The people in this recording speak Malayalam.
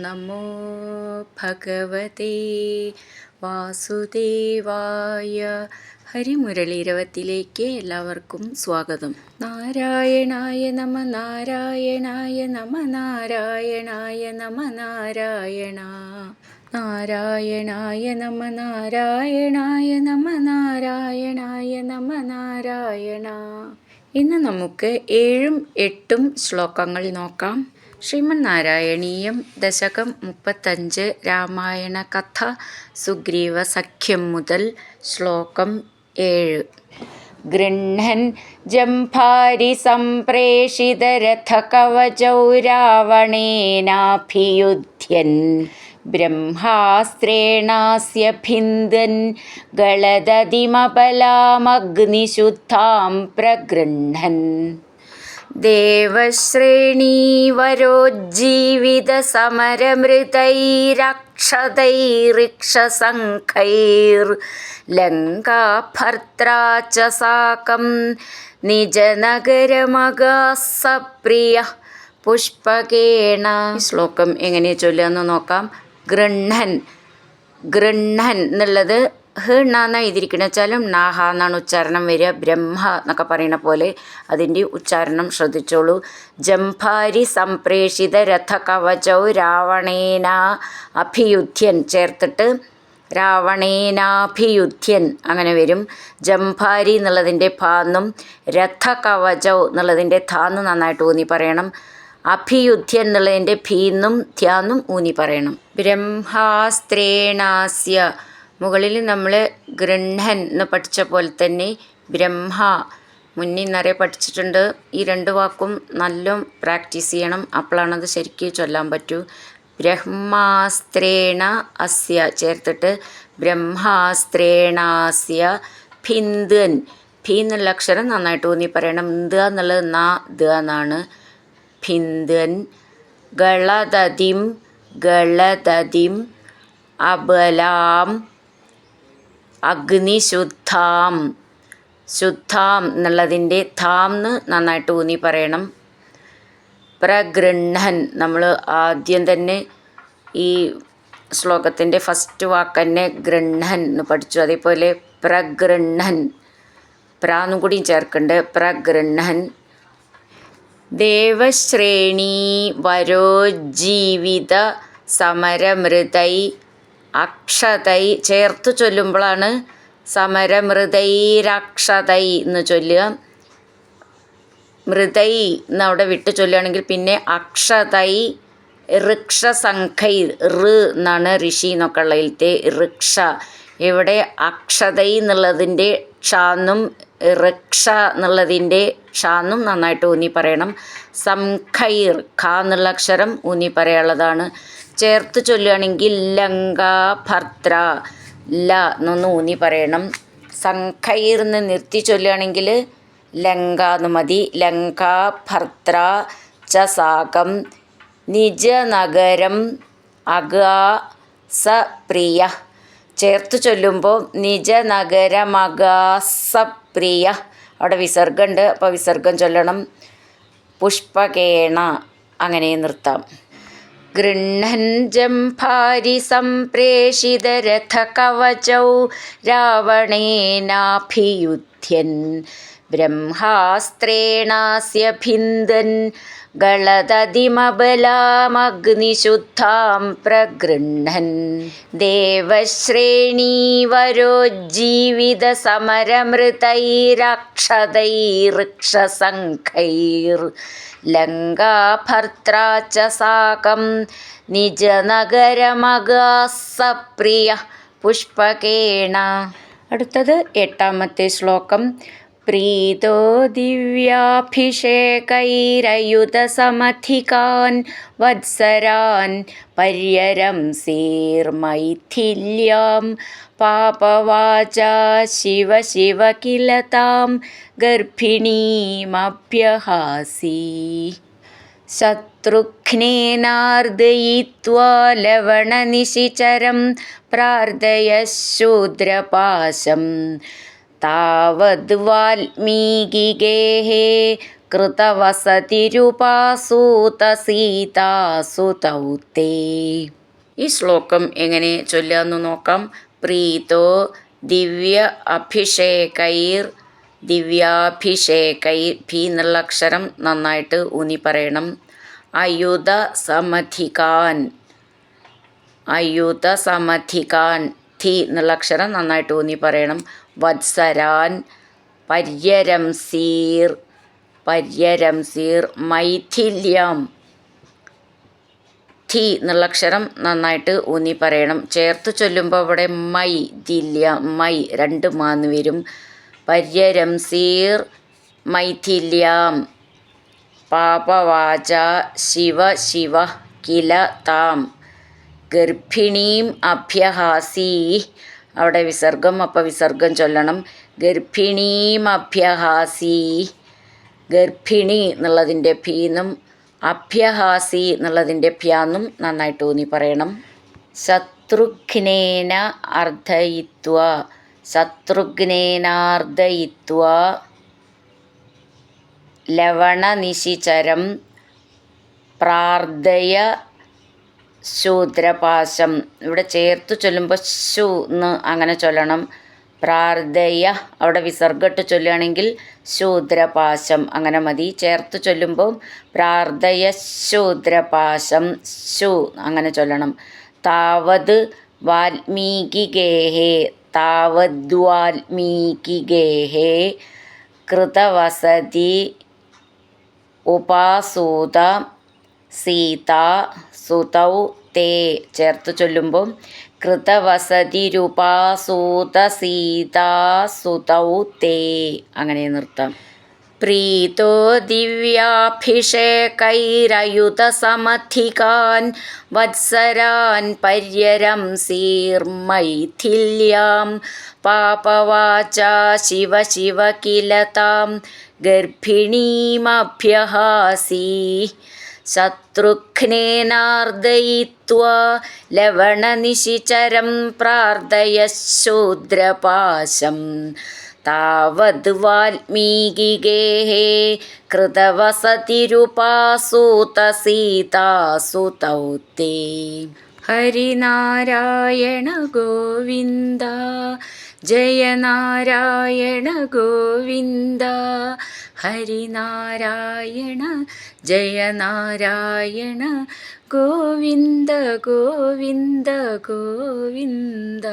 നമോ ഭഗവതേ വാസുദേവായ. ഹരിമുരളീരവത്തിലേക്ക് എല്ലാവർക്കും സ്വാഗതം. നാരായണായ നമ നാരായണായ നമ നാരായണായ നമ നാരായണ നാരായണായ നമ നാരായണായ നമ നാരായണായ നമ നാരായണ. ഇന്ന് നമുക്ക് 7ഉം 8ഉം ശ്ലോകങ്ങൾ നോക്കാം. ശ്രീമന്നാരായണീയം ദശകം 35 രാമായണ കഥ സുഗ്രീവ സഖ്യം മുതൽ ശ്ലോകം 7. ഗൃഹൻ ജംഭാരി സംപ്രേഷിത രഥകവചൗ രാവണേനാഭിയുധ്യൻ ബ്രഹ്മാസ്ത്രേണാസ്യ ഭിന്ദൻ ഗളദതിമബലാമഗ്നിശുദ്ധാം പ്രഗൃഹൻ ദേവശ്രേണീവരോജ്ജീവിത സമരമൃതൈരക്ഷതൈരിക്ഷസംഖൈർ ലങ്കാഭർത്രാ ച സാകം നിജനഗരമഗാസപ്രിയ പുഷ്പകേണ. ശ്ലോകം എങ്ങനെ ചൊല്ലുകയെന്ന് നോക്കാം. ഗൃഹൻ ഗൃഹൻ എന്നുള്ളത് ഹ എന്നാണ് എഴുതിയിരിക്കുന്നത് വെച്ചാലും നാഹ എന്നാണ് ഉച്ചാരണം വരിക. ബ്രഹ്മ എന്നൊക്കെ പറയുന്ന പോലെ അതിൻ്റെ ഉച്ചാരണം ശ്രദ്ധിച്ചോളൂ. ജംഭാരി സംപ്രേഷിത രഥകവചൗ രാവണേന അഭിയുധ്യൻ ചേർത്തിട്ട് രാവണേനാഭിയുധ്യൻ അങ്ങനെ വരും. ജംഭാരി എന്നുള്ളതിൻ്റെ ഭാന്നും രഥകവചൗ എന്നുള്ളതിൻ്റെ ധാന്ന് നന്നായിട്ട് ഊന്നി പറയണം. അഭിയുധ്യൻ എന്നുള്ളതിൻ്റെ ഭീന്നും ധ്യാന്നും ഊന്നി പറയണം. ബ്രഹ്മാസ്ത്രേണാസ്യ മുകളിൽ നമ്മൾ ഗൃഹൻ എന്ന് പഠിച്ച പോലെ തന്നെ ബ്രഹ്മ മുന്നിൽ നിറയെ പഠിച്ചിട്ടുണ്ട്. ഈ 2 വാക്കും നല്ല പ്രാക്ടീസ് ചെയ്യണം, അപ്പോഴാണത് ശരിക്കും ചൊല്ലാൻ പറ്റൂ. ബ്രഹ്മാസ്ത്രേണ അസ്യ ചേർത്തിട്ട് ബ്രഹ്മാസ്ത്രേണാസ്യ ഭിന്ദൻ ഭീ എന്നുള്ള അക്ഷരം നന്നായിട്ട് ഊന്നി പറയണം. ദ എന്നുള്ളത് നാ ദ എന്നാണ്. ഭിന്ദൻ ഗളദതിം ഗളദതിം അബലാം അഗ്നിശുദ്ധാം ശുദ്ധാം എന്നുള്ളതിൻ്റെ ധാംന്ന് നന്നായിട്ട് ഊന്നി പറയണം. പ്രഗൃഹൻ നമ്മൾ ആദ്യം തന്നെ ഈ ശ്ലോകത്തിൻ്റെ ഫസ്റ്റ് വാക്ക് തന്നെ ഗൃഹൻ എന്ന് പഠിച്ചു. അതേപോലെ പ്രഗൃഹൻ പ്രാന്നും കൂടിയും ചേർക്കുന്നുണ്ട്. പ്രഗൃഹൻ ദേവശ്രേണീ വരോജ്ജീവിത സമരമൃതൈ അക്ഷതൈ ചേർത്ത് ചൊല്ലുമ്പോഴാണ് സമരമൃതൈരക്ഷതൈ എന്ന് ചൊല്ലുക. മൃതൈ എന്നവിടെ വിട്ട് ചൊല്ലുകയാണെങ്കിൽ പിന്നെ അക്ഷതൈ ഋക്ഷസംഖൈ ഋ എന്നാണ് ഋഷി എന്നൊക്കെ ഉള്ളതിലത്തെ ഋക്ഷ. ഇവിടെ അക്ഷതൈ എന്നുള്ളതിൻ്റെ ക്ഷാന്നും ഋക്ഷ എന്നുള്ളതിൻ്റെ ക്ഷാന്നും നന്നായിട്ട് ഊന്നി പറയണം. സംഖൈർ ഖ എന്നുള്ള അക്ഷരം ഊന്നി പറയാനുള്ളതാണ്. ചേർത്ത് ചൊല്ലുകയാണെങ്കിൽ ലങ്കാഭർത്ര ല എന്നൊന്ന് ഊന്നി പറയണം. സംഖൈർ എന്ന് നിർത്തി ചൊല്ലുകയാണെങ്കിൽ ലങ്ക എന്ന് മതി. ലങ്കാഭർത്ര ച സാകം നിജനഗരം അഗാസപ്രിയ ചേർത്ത് ചൊല്ലുമ്പോൾ നിജനഗരമഗാസപ്രിയ അവിടെ വിസർഗമുണ്ട്, അപ്പോൾ വിസർഗം ചൊല്ലണം. പുഷ്പകേണ അങ്ങനെ നിർത്താം. ഗൃഹൻ ജംഭാരി സംപ്രേഷിത രഥകവചൗ രാവണേനാഭിയുധ്യൻ ബ്രഹ്മാസ്ത്രേണാസ്യ ഭിന്ദൻ ഗളദതിമബലാമഗ്നിശുദ്ധാം പ്രഗൃഹൻ ദേവശ്രേണീവരോജ്ജീവിത സമരമൃതൈരക്ഷതൈരിക്ഷസംഖൈർ ലങ്കാഭർത്രാ ച സാകം നിജനഗരമഗാസപ്രിയ പുഷ്പകേണ. അടുത്തത് 8ാമത്തെ ശ്ലോകം. പ്രീതോ ദിവ്യാഭിഷേകൈരയുധസമധികാൻ വത്സരാൻ പര്യരംസീർമൈഥില്യാം പാപവാചാ ശിവ ശിവ കില താം ഗർഭിണീമഭ്യഹാസി ശത്രുഘ്നേനാർദയിത്വാ ലവണനിശിചരം പ്രാർത്ഥയ ശൂദ്രപാശം താവദ് വാൽമീകിഗേഹേ കൃതവസതിരുപാസൂതസീതാസുതൗ തേ. ഈ ശ്ലോകം എങ്ങനെ ചൊല്ലാമെന്ന് നോക്കാം. പ്രീതോ ദിവ്യ അഭിഷേകൈർ, ദിവ്യാഭിഷേകൈർ, ഭീ എന്നുള്ള അക്ഷരം നന്നായിട്ട് ഊന്നി പറയണം. അയുധ സമധികാൻ, അയുധ സമധികാൻ, ധി എന്നുള്ള അക്ഷരം നന്നായിട്ട് ഊന്നി പറയണം. വത്സരാൻ പര്യരംസീർ, പര്യരംസീർ, മൈഥില്യം, ധി എന്നുള്ള അക്ഷരം നന്നായിട്ട് ഊന്നി പറയണം. ചേർത്ത് ചൊല്ലുമ്പോൾ അവിടെ മൈ ദില്യ, മൈ രണ്ട് മാന്ന് വരും. പര്യരംസീർ മൈഥില്യാം. പാപവാച ശിവ ശിവ കില താം. ഗർഭിണീം അഭ്യഹാസീ, അവിടെ വിസർഗം, അപ്പോൾ വിസർഗം ചൊല്ലണം. ഗർഭിണീം അഭ്യഹാസീ, ഗർഭിണി എന്നുള്ളതിൻ്റെ ഭീന്നും അഭ്യഹാസി എന്നുള്ളതിൻ്റെ ഭ്യാന്നും നന്നായിട്ട് ഊന്നി പറയണം. ശത്രുഘ്നേന അർദ്ധയിത്വ, ശത്രുഘ്നേനാർദ്ധയിത്വ ലവണനിശിചരം പ്രാർത്ഥയ ശൂദ്രപാശം. ഇവിടെ ചേർത്ത് ചൊല്ലുമ്പോൾ ശു എന്ന് അങ്ങനെ ചൊല്ലണം. പ്രാർത്ഥയ അവിടെ വിസർഗട്ട് ചൊല്ലുകയാണെങ്കിൽ ശൂദ്രപാശം അങ്ങനെ മതി. ചേർത്ത് ചൊല്ലുമ്പോൾ പ്രാർത്ഥയ ശൂദ്രപാശം, ശു അങ്ങനെ ചൊല്ലണം. താവത് വാൽമീകിഗേഹേ, താവദ്വാൽമീകിഗേഹേ കൃതവസതി ഉപാസൂത സീതാ സുതൗ തേ. ചേർത്ത് ചൊല്ലുമ്പോൾ കൃതവസതിരുപാസൂത സീതാ സുതൗ തേ അങ്ങനെ നിർത്താം. പ്രീതോ ദിവ്യാഭിഷേകൈരയുധ സമധികാൻ വത്സരാൻ പര്യരംസീർ മൈഥില്യാം. പാപവാച ശിവ ശിവ കില താം. ഗർഭിണീമഭ്യഹാസീ ശത്രുഘ്നേനാർദ്ദയിത്വ ലവണനിശിചരം പ്രാർത്ഥയ ശൂദ്രപാശം. താവത് വാൽമീകിഗേഹേ കൃതവസതിരുപാസൂത സീതാസുതൗ തേ. ഹരിനാരായണ ഗോവിന്ദ, ജയ നാരായണ ഗോവിന്ദ. ഹരിനാരായണ ജയ നാരായണ ഗോവിന്ദ ഗോവിന്ദ ഗോവിന്ദ.